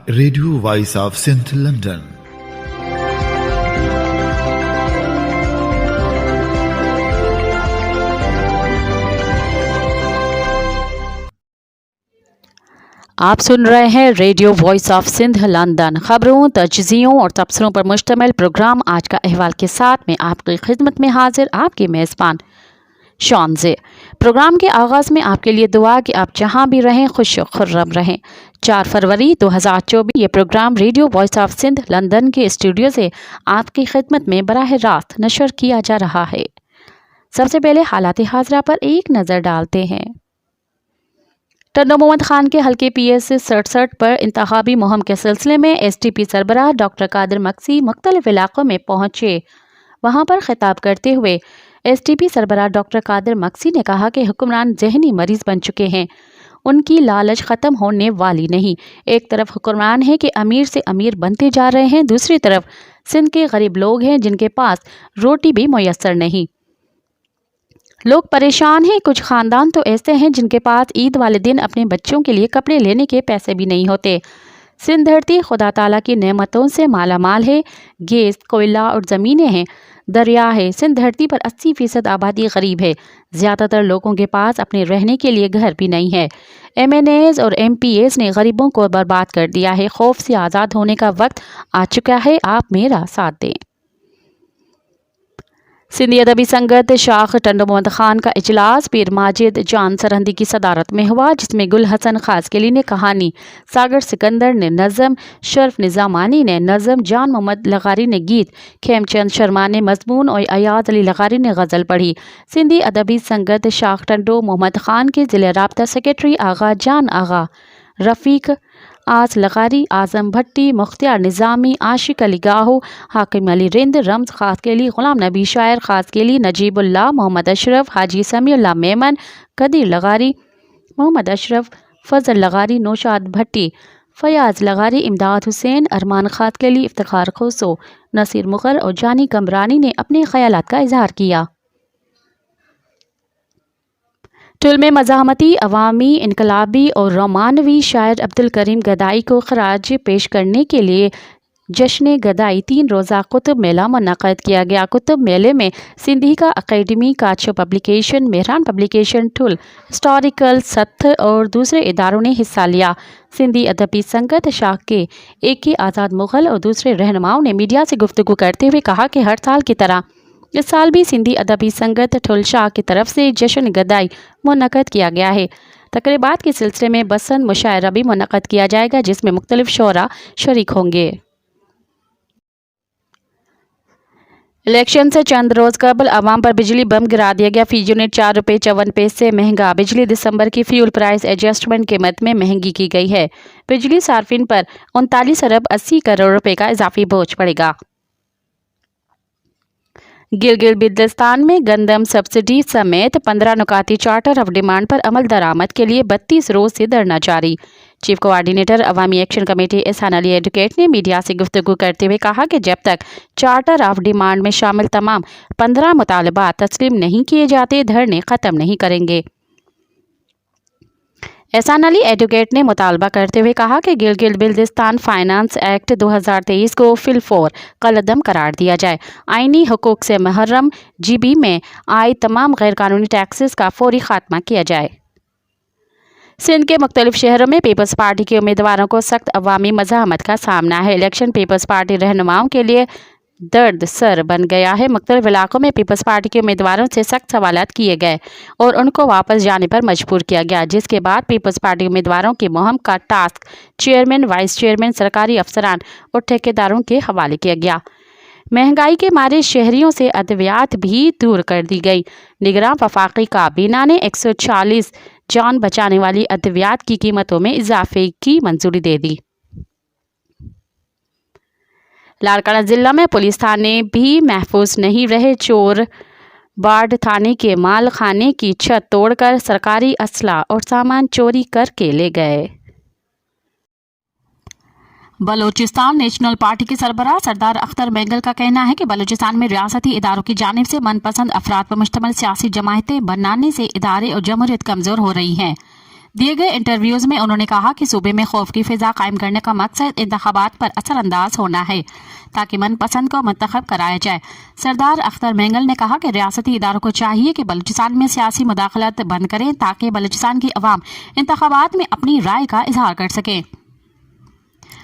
Radio voice of Sindh London. آپ سن رہے ہیں radio voice of Sindh London. خبروں، تجزیوں اور تبصروں پر مشتمل پروگرام آج کا احوال کے ساتھ میں آپ کی خدمت میں حاضر آپ کی میزبان شانزے۔ پروگرام کے آغاز میں آپ کے لیے دعا کہ آپ جہاں بھی رہیں خوش و خرم رہیں۔ 4 فروری 2024 یہ program radio voice of Sindh London کے اسٹوڈیو سے آپ کی خدمت میں براہ راست نشر کیا جا رہا ہے۔ سب سے پہلے حالات حاضرہ پر ایک نظر ڈالتے ہیں۔ ٹنڈو محمد خان کے حلقے پی ایس 67 پر انتخابی مہم کے سلسلے میں ایس ٹی پی سربراہ ڈاکٹر قادر مکسی مختلف علاقوں میں پہنچے۔ وہاں پر خطاب کرتے ہوئے ایس ٹی پی سربراہ ڈاکٹر قادر مکسی نے کہا کہ حکمران ذہنی مریض بن چکے ہیں، ان کی لالچ ختم ہونے والی نہیں۔ ایک طرف حکمران ہے کہ امیر سے امیر بنتے جا رہے ہیں، دوسری طرف سندھ کے غریب لوگ ہیں جن کے پاس روٹی بھی میسر نہیں۔ لوگ پریشان ہیں۔ کچھ خاندان تو ایسے ہیں جن کے پاس عید والے دن اپنے بچوں کے لیے کپڑے لینے کے پیسے بھی نہیں ہوتے۔ سندھ دھرتی خدا تعالیٰ کی نعمتوں سے مالا مال ہے۔ گیس، کوئلہ اور زمینیں ہیں، دریا ہے۔ سندھ دھرتی پر 80% آبادی غریب ہے۔ زیادہ تر لوگوں کے پاس اپنے رہنے کے لیے گھر بھی نہیں ہے۔ ایم این ایز اور ایم پی ایز نے غریبوں کو برباد کر دیا ہے۔ خوف سے آزاد ہونے کا وقت آ چکا ہے، آپ میرا ساتھ دیں۔ سندھی ادبی سنگت شاخ ٹنڈو محمد خان کا اجلاس پیر ماجد جان سرہندی کی صدارت میں ہوا، جس میں گل حسن خاصکیلی نے کہانی، ساگر سکندر نے نظم، شرف نظامانی نے نظم، جان محمد لغاری نے گیت، کھیم چند شرما نے مضمون اور ایاز علی لغاری نے غزل پڑھی۔ سندھی ادبی سنگت شاخ ٹنڈو محمد خان کے ضلع رابطہ سیکرٹری آغا جان آغا، رفیق آس لغاری، اعظم بھٹی، مختار نظامی، عاشق علی گاہو، حاکم علی رند، رمز خاصکیلی، غلام نبی شاعر خاصکیلی، نجیب اللہ، محمد اشرف، حاجی سمیع اللہ میمن، قدیر لغاری، محمد اشرف، فضل لغاری، نوشاد بھٹی، فیاض لغاری، امداد حسین، ارمان خاصکیلی، افتخار خوسو، نصیر مغر اور جانی کمرانی نے اپنے خیالات کا اظہار کیا۔ ٹول میں مزاحمتی، عوامی، انقلابی اور رومانوی شاعر عبدالکریم گدائی کو خراج پیش کرنے کے لیے جشن گدائی 3 روزہ کتب میلہ منعقد کیا گیا۔ کتب میلے میں سندھی کا academy, Kachho publication, Mehran publication, ٹول ہسٹوریکل ستھ اور دوسرے اداروں نے حصہ لیا۔ سندھی ادبی سنگت شاخ کے اے کے آزاد مغل اور دوسرے رہنماؤں نے میڈیا سے گفتگو کرتے ہوئے کہا کہ ہر سال کی طرح اس سال بھی سندھی ادبی سنگت ٹھل شاہ کی طرف سے جشن گدائی منعقد کیا گیا ہے۔ تقریبات کے سلسلے میں بسنت مشاعرہ بھی منعقد کیا جائے گا، جس میں مختلف شعراء شریک ہوں گے۔ الیکشن سے چند روز قبل عوام پر بجلی بم گرا دیا گیا۔ فی یونٹ 4 روپے 54 پیسے مہنگا بجلی دسمبر کی فیول پرائس ایڈجسٹمنٹ قیمت میں مہنگی کی گئی ہے۔ بجلی صارفین پر 39 ارب 80 کروڑ روپے کا اضافی بوجھ پڑے گا۔ گلگت بلتستان میں گندم سبسڈی سمیت 15 نکاتی چارٹر آف ڈیمانڈ پر عمل درآمد کے لیے 32 روز سے دھرنا جاری۔ چیف کوآرڈینیٹر عوامی ایکشن کمیٹی احسان علی ایڈوکیٹ نے میڈیا سے گفتگو کرتے ہوئے کہا کہ جب تک چارٹر آف ڈیمانڈ میں شامل تمام 15 مطالبات تسلیم نہیں کیے جاتے، دھرنے ختم نہیں کریں گے۔ احسان علی ایڈوکیٹ نے مطالبہ کرتے ہوئے کہا کہ گلگت بلتستان فائنانس ایکٹ 2023 کو فی الفور کالعدم قرار دیا جائے، آئینی حقوق سے محروم جی بی میں آئے تمام غیر قانونی ٹیکسز کا فوری خاتمہ کیا جائے۔ سندھ کے مختلف شہروں میں پیپلز پارٹی کے امیدواروں کو سخت عوامی مزاحمت کا سامنا ہے۔ الیکشن پیپلز پارٹی رہنماؤں کے لیے درد سر بن گیا ہے۔ مختلف علاقوں میں پیپلز پارٹی کے امیدواروں سے سخت سوالات کیے گئے اور ان کو واپس جانے پر مجبور کیا گیا، جس کے بعد پیپلز پارٹی امیدواروں کی مہم کا ٹاسک چیئرمین، وائس چیئرمین، سرکاری افسران اور ٹھیکیداروں کے حوالے کیا گیا۔ مہنگائی کے مارے شہریوں سے ادویات بھی دور کر دی گئی۔ نگراں وفاقی کابینہ نے 140 جان بچانے والی ادویات کی قیمتوں میں اضافے کی منظوری دے دی۔ لاڑکانہ ضلع میں پولیس تھانے بھی محفوظ نہیں رہے۔ چور باڑ تھانے کے مال خانے کی چھت توڑ کر سرکاری اسلحہ اور سامان چوری کر کے لے گئے۔ بلوچستان نیشنل پارٹی کے سربراہ سردار اختر مینگل کا کہنا ہے کہ بلوچستان میں ریاستی اداروں کی جانب سے من پسند افراد پر مشتمل سیاسی جماعتیں بنانے سے ادارے اور جمہوریت کمزور ہو رہی ہیں۔ دیے گئے انٹرویوز میں انہوں نے کہا کہ صوبے میں خوف کی فضا قائم کرنے کا مقصد انتخابات پر اثر انداز ہونا ہے تاکہ من پسند کو منتخب کرایا جائے۔ سردار اختر مینگل نے کہا کہ ریاستی اداروں کو چاہیے کہ بلوچستان میں سیاسی مداخلت بند کریں تاکہ بلوچستان کی عوام انتخابات میں اپنی رائے کا اظہار کر سکیں۔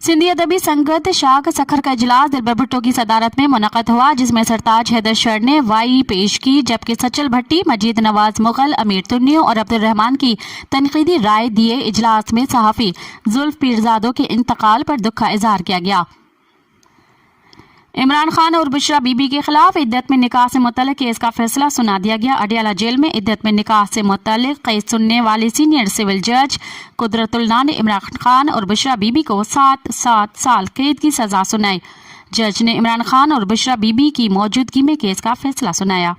سندھی ادبی سنگت شاخ سکھر کا اجلاس دلبر بھٹو کی صدارت میں منعقد ہوا، جس میں سرتاج حیدر شر نے وائی پیش کی، جبکہ سچل بھٹی، مجید نواز مغل، امیر تنیو اور عبد الرحمان کی تنقیدی رائے دیے۔ اجلاس میں صحافی زلف پیرزادوں کے انتقال پر دکھ کا اظہار کیا گیا۔ عمران خان اور بشرا بی بی کے خلاف عدت میں نکاح سے متعلق کیس کا فیصلہ سنا دیا گیا۔ اڈیالہ جیل میں عدت میں نکاح سے متعلق کیس سننے والے سینئر سول جج قدرت اللہ نے عمران خان اور بشرا بی بی کو 7 سال قید کی سزا سنائی۔ جج نے عمران خان اور بشرا بی بی کی موجودگی میں کیس کا فیصلہ سنایا۔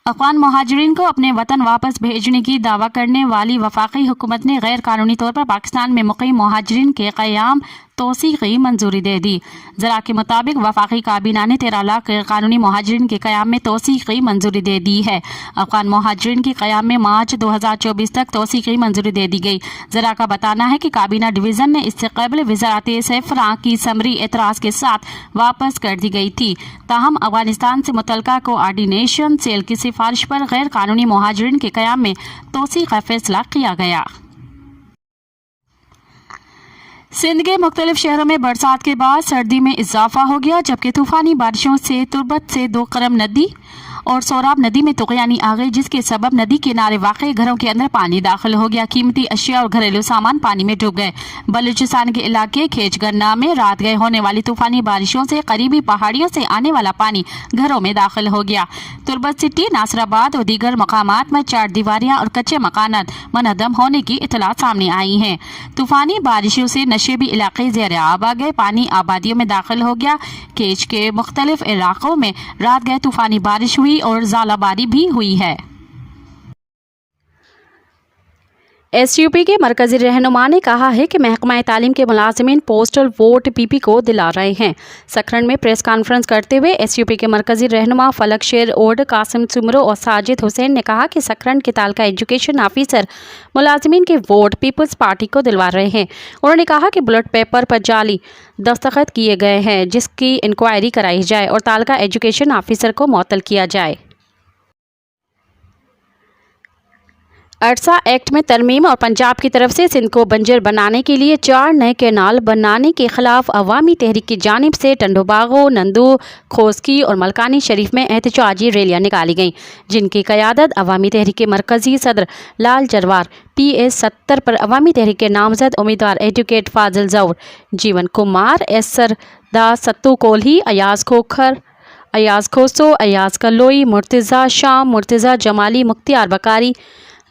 افغان مہاجرین کو اپنے وطن واپس بھیجنے کی دعویٰ کرنے والی وفاقی حکومت نے غیر قانونی طور پر پاکستان میں مقیم مہاجرین کے قیام توثیقی منظوری دے دی۔ ذرا کے مطابق وفاقی کابینہ نے 13 لاکھ غیر قانونی مہاجرین کے قیام میں توثیقی منظوری دے دی ہے۔ افغان مہاجرین کے قیام میں مارچ 2024 تک توثیقی منظوری دے دی گئی۔ ذرا کا بتانا ہے کہ کابینہ ڈویژن نے اس سے قبل وزارت سفراء کی سمری اعتراض کے ساتھ واپس کر دی گئی تھی، تاہم افغانستان سے متعلقہ کوآرڈینیشن سیل کی سفارش پر غیر قانونی مہاجرین کے قیام میں توثیق کا فیصلہ کیا گیا۔ سندھ کے مختلف شہروں میں برسات کے بعد سردی میں اضافہ ہو گیا، جبکہ طوفانی بارشوں سے تربت سے 2 کرم ندی اور سوراب ندی میں طغیانی آ گئی، جس کے سبب ندی کنارے واقع گھروں کے اندر پانی داخل ہو گیا۔ قیمتی اشیاء اور گھریلو سامان پانی میں ڈوب گئے۔ بلوچستان کے علاقے کھیچ گرنا میں رات گئے ہونے والی طوفانی بارشوں سے قریبی پہاڑیوں سے آنے والا پانی گھروں میں داخل ہو گیا۔ تربت سٹی، ناصر آباد اور دیگر مقامات میں 4 دیواریاں اور کچے مکانات منہدم ہونے کی اطلاعات سامنے آئی ہیں۔ طوفانی بارشوں سے نشیبی علاقے زیر آب آ گئے، پانی آبادیوں میں داخل ہو گیا۔ کیچ کے مختلف علاقوں میں رات گئے طوفانی بارش ہوئی اور ژالہ باری بھی ہوئی ہے۔ ایس یو پی کے مرکزی رہنما نے کہا ہے کہ محکمہ تعلیم کے ملازمین پوسٹل ووٹ پی پی کو دلا رہے ہیں۔ سکھرن میں پریس کانفرنس کرتے ہوئے ایس یو پی کے مرکزی رہنما فلک شیر اوڈ، قاسم سمرو اور ساجد حسین نے کہا کہ سکھرن کے تعلقہ ایجوکیشن آفیسر ملازمین کے ووٹ پیپلز پارٹی کو دلوا رہے ہیں۔ انہوں نے کہا کہ بلٹ پیپر پر جعلی دستخط کیے گئے ہیں، جس کی انکوائری کرائی جائے اور تعلقہ ایجوکیشن آفیسر کو معطل کیا جائے۔ ارسا ایکٹ میں ترمیم اور پنجاب کی طرف سے سندھ کو بنجر بنانے کے لیے 4 نئے کینال بنانے کے خلاف عوامی تحریک کی جانب سے ٹنڈو باغو، نندو، کھوسکی اور ملکانی شریف میں احتجاجی ریلیاں نکالی گئیں، جن کی قیادت عوامی تحریک کے مرکزی صدر لال جروار، PS 70 پر عوامی تحریک کے نامزد امیدوار ایڈوکیٹ فاضل ظہور، جیون کمار، ایسر دا ستو کولہی، ایاز کھوکھر، ایاز کھوسو، ایاز کلوئی، مرتضیٰ شام، مرتضیٰ جمالی، مختار بکاری،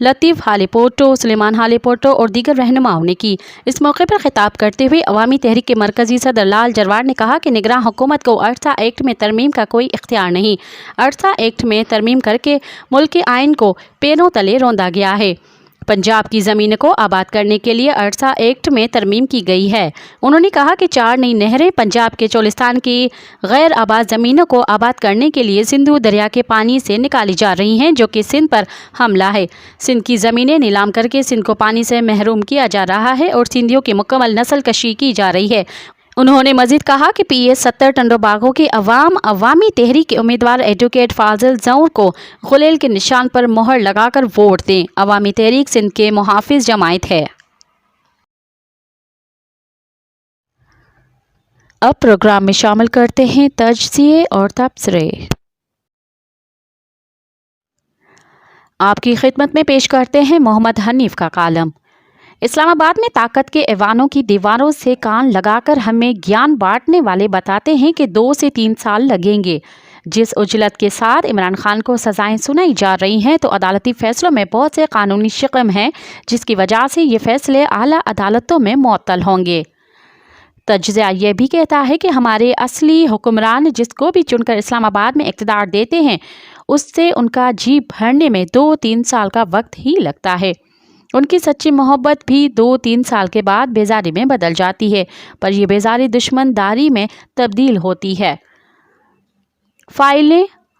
لطیف حالی پوٹو، سلیمان حالی پوٹو اور دیگر رہنماؤں نے کی۔ اس موقع پر خطاب کرتے ہوئے عوامی تحریک کے مرکزی صدر لال جروار نے کہا کہ نگراں حکومت کو ارسا ایکٹ میں ترمیم کا کوئی اختیار نہیں۔ ارسا ایکٹ میں ترمیم کر کے ملک کے آئین کو پیروں تلے روندا گیا ہے۔ پنجاب کی زمین کو آباد کرنے کے لیے ارسا ایکٹ میں ترمیم کی گئی ہے۔ انہوں نے کہا کہ 4 نئی نہریں پنجاب کے چولستان کی غیر آباد زمینوں کو آباد کرنے کے لیے سندھو دریا کے پانی سے نکالی جا رہی ہیں، جو کہ سندھ پر حملہ ہے۔ سندھ کی زمینیں نیلام کر کے سندھ کو پانی سے محروم کیا جا رہا ہے اور سندھیوں کی مکمل نسل کشی کی جا رہی ہے۔ انہوں نے مزید کہا کہ PS 70 ٹنڈو باغوں کے عوام عوامی تحریک کے امیدوار ایڈوکیٹ فاضل ظہور کو غلیل کے نشان پر مہر لگا کر ووٹ دیں۔ عوامی تحریک سندھ کے محافظ جماعت ہے۔ اب پروگرام میں شامل کرتے ہیں تجزیے اور تبصرے۔ آپ کی خدمت میں پیش کرتے ہیں محمد حنیف کا کالم۔ اسلام آباد میں طاقت کے ایوانوں کی دیواروں سے کان لگا کر ہمیں گیان بانٹنے والے بتاتے ہیں کہ 2 سے 3 سال لگیں گے۔ جس عجلت کے ساتھ عمران خان کو سزائیں سنائی جا رہی ہیں تو عدالتی فیصلوں میں بہت سے قانونی شکم ہیں، جس کی وجہ سے یہ فیصلے اعلیٰ عدالتوں میں معطل ہوں گے۔ تجزیہ یہ بھی کہتا ہے کہ ہمارے اصلی حکمران جس کو بھی چن کر اسلام آباد میں اقتدار دیتے ہیں، اس سے ان کا جی بھرنے میں 2-3 سال کا وقت ہی لگتا ہے۔ ان کی سچی محبت بھی 2-3 سال کے بعد بیزاری میں بدل جاتی ہے، پر یہ بیزاری دشمن داری میں تبدیل ہوتی ہے۔ فائلیں